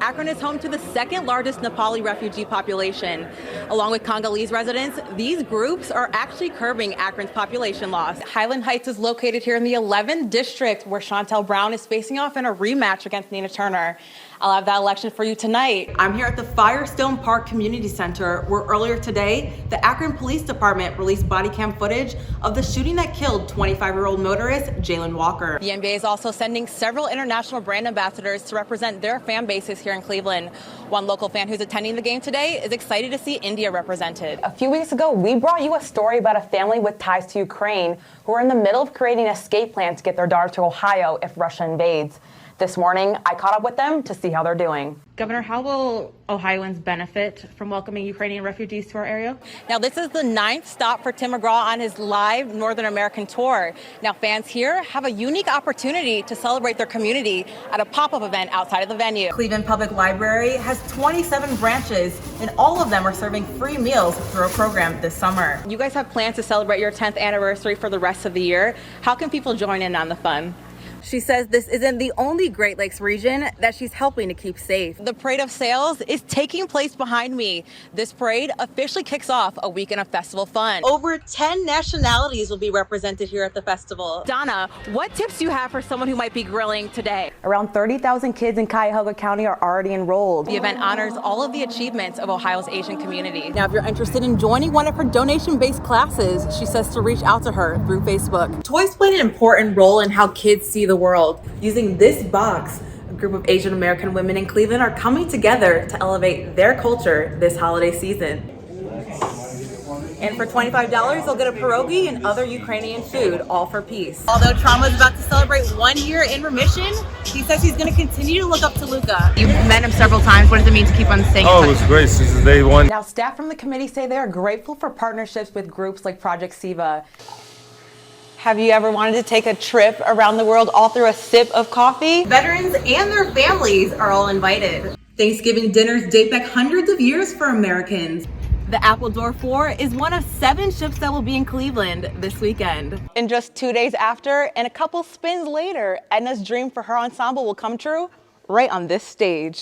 Akron is home to the second largest Nepali refugee population. Along with Congolese residents, these groups are actually curbing Akron's population loss. Highland Heights is located here in the 11th district, where Chantel Brown is facing off in a rematch against Nina Turner. I'll have that election for you tonight. I'm here at the Firestone Park Community Center, where earlier today, the Akron Police Department released body cam footage of the shooting that killed 25-year-old motorist Jalen Walker. The NBA is also sending several international brand ambassadors to represent their fan bases here in Cleveland. One local fan who's attending the game today is excited to see India represented. A few weeks ago, we brought you a story about a family with ties to Ukraine who are in the middle of creating an escape plan to get their daughter to Ohio if Russia invades. This morning, I caught up with them to see how they're doing. Governor, how will Ohioans benefit from welcoming Ukrainian refugees to our area? Now, this is the 9th stop for Tim McGraw on his live Northern American tour. Now, fans here have a unique opportunity to celebrate their community at a pop-up event outside of the venue. Cleveland Public Library has 27 branches, and all of them are serving free meals through a program this summer. You guys have plans to celebrate your 10th anniversary for the rest of the year. How can people join in on the fun? She says this isn't the only Great Lakes region that she's helping to keep safe. The Parade of Sales is taking place behind me. This parade officially kicks off a weekend of festival fun. Over 10 nationalities will be represented here at the festival. Donna, what tips do you have for someone who might be grilling today? Around 30,000 kids in Cuyahoga County are already enrolled. The event honors all of the achievements of Ohio's Asian community. Now, if you're interested in joining one of her donation-based classes, she says to reach out to her through Facebook. Toys played an important role in how kids see the world. Using this box, a group of Asian American women in Cleveland are coming together to elevate their culture this holiday season. And for $25, they'll get a pierogi and other Ukrainian food, all for peace. Although Trauma is about to celebrate 1 year in remission, he says he's going to continue to look up to Luca. You've met him several times. What does it mean to keep on staying in touch? Oh, it's great since day one. Now, staff from the committee say they are grateful for partnerships with groups like Project Siva. Have you ever wanted to take a trip around the world all through a sip of coffee? Veterans and their families are all invited. Thanksgiving dinners date back hundreds of years for Americans. The Appledore 4 is one of 7 ships that will be in Cleveland this weekend. And just 2 days after, and a couple spins later, Edna's dream for her ensemble will come true right on this stage.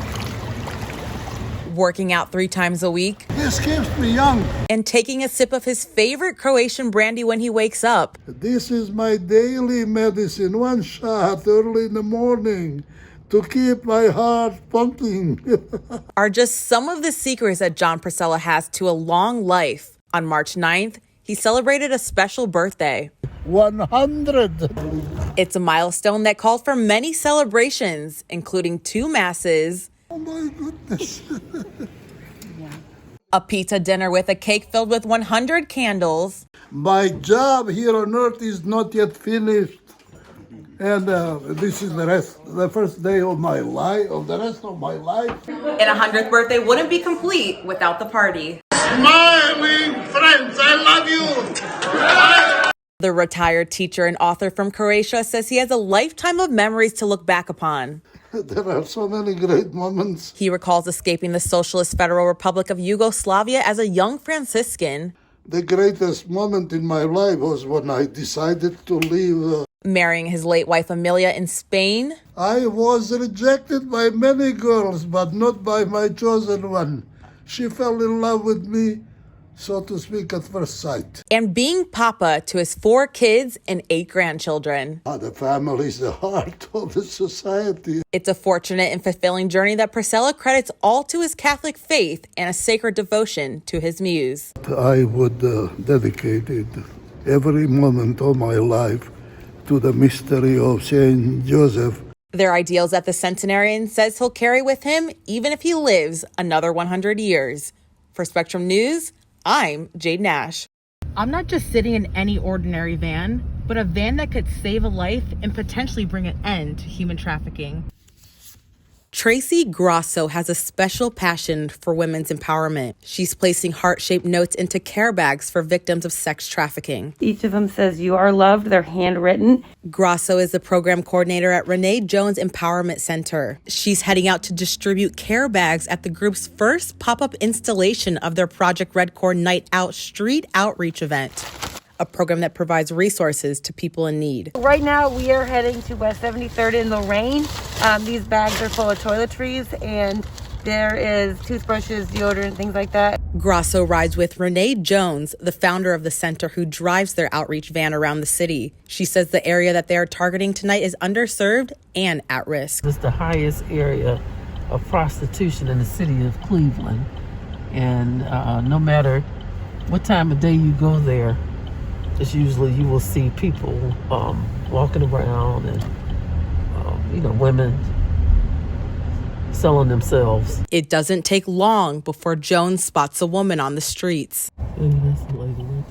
Working out 3 times a week. This keeps me young. And taking a sip of his favorite Croatian brandy when he wakes up. This is my daily medicine, 1 shot early in the morning to keep my heart pumping. Are just some of the secrets that John Priscilla has to a long life. On March 9th, he celebrated a special birthday. 100. It's a milestone that called for many celebrations, including 2 masses. Oh my goodness. A pizza dinner with a cake filled with 100 candles. My job here on earth is not yet finished. And this is the first day of my life, of the rest of my life. And a 100th birthday wouldn't be complete without the party. Smiling friends, I love you. The retired teacher and author from Croatia says he has a lifetime of memories to look back upon. There are so many great moments. He recalls escaping the Socialist Federal Republic of Yugoslavia as a young Franciscan. The greatest moment in my life was when I decided to leave. Marrying his late wife Amelia in Spain. I was rejected by many girls, but not by my chosen one. She fell in love with me, so to speak, at first sight. And being papa to his 4 kids and 8 grandchildren. The family is the heart of the society. It's a fortunate and fulfilling journey that Priscilla credits all to his Catholic faith and a sacred devotion to his muse. I would dedicate it, every moment of my life, to the mystery of Saint Joseph. Their ideals that the centenarian says he'll carry with him even if he lives another 100 years. For Spectrum News, I'm Jade Nash. I'm not just sitting in any ordinary van, but a van that could save a life and potentially bring an end to human trafficking. Tracy Grosso has a special passion for women's empowerment. She's placing heart-shaped notes into care bags for victims of sex trafficking. Each of them says, "You are loved." They're handwritten. Grosso is the program coordinator at Renee Jones Empowerment Center. She's heading out to distribute care bags at the group's first pop-up installation of their Project Red Core Night Out street outreach event. a program that provides resources to people in need. Right now, we are heading to West 73rd in Lorraine. These bags are full of toiletries, and there is toothbrushes, deodorant, things like that. Grosso rides with Renee Jones, the founder of the center, who drives their outreach van around the city. She says the area that they are targeting tonight is underserved and at risk. It's the highest area of prostitution in the city of Cleveland. And no matter what time of day you go there, it's usually you will see people walking around and, women selling themselves. It doesn't take long before Jones spots a woman on the streets. That's the lady right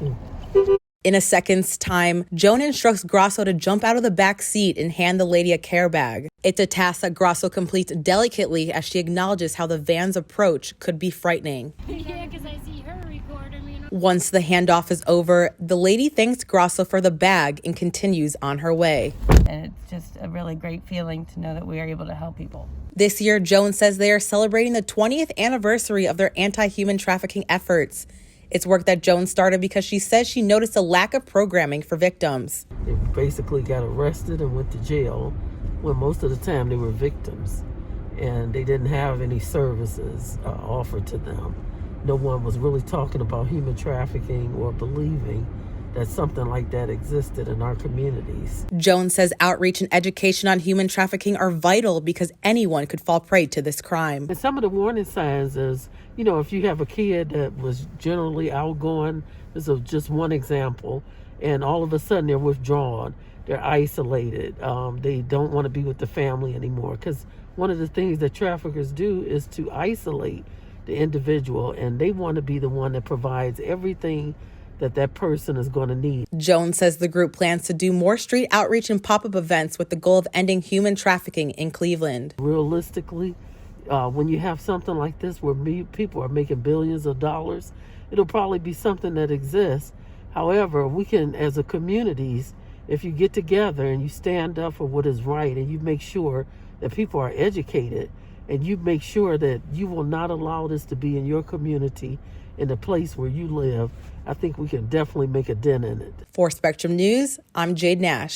there. In a second's time, Joan instructs Grosso to jump out of the back seat and hand the lady a care bag. It's a task that Grosso completes delicately as she acknowledges how the van's approach could be frightening. Yeah, because I see her recording me. Once the handoff is over, the lady thanks Grosso for the bag and continues on her way. And it's just a really great feeling to know that we are able to help people. This year, Jones says they are celebrating the 20th anniversary of their anti-human trafficking efforts. It's work that Jones started because she says she noticed a lack of programming for victims. They basically got arrested and went to jail when most of the time they were victims and they didn't have any services offered to them. No one was really talking about human trafficking or believing that something like that existed in our communities. Jones says outreach and education on human trafficking are vital because anyone could fall prey to this crime. And some of the warning signs is, if you have a kid that was generally outgoing, this is just one example, and all of a sudden they're withdrawn, they're isolated, they don't want to be with the family anymore. Because one of the things that traffickers do is to isolate the individual, and they want to be the one that provides everything that person is going to need. Jones says the group plans to do more street outreach and pop-up events with the goal of ending human trafficking in Cleveland. Realistically, when you have something like this where people are making billions of dollars, it'll probably be something that exists. However, we can, as a communities, if you get together and you stand up for what is right and you make sure that people are educated and you make sure that you will not allow this to be in your community, in the place where you live, I think we can definitely make a dent in it. For Spectrum News, I'm Jade Nash.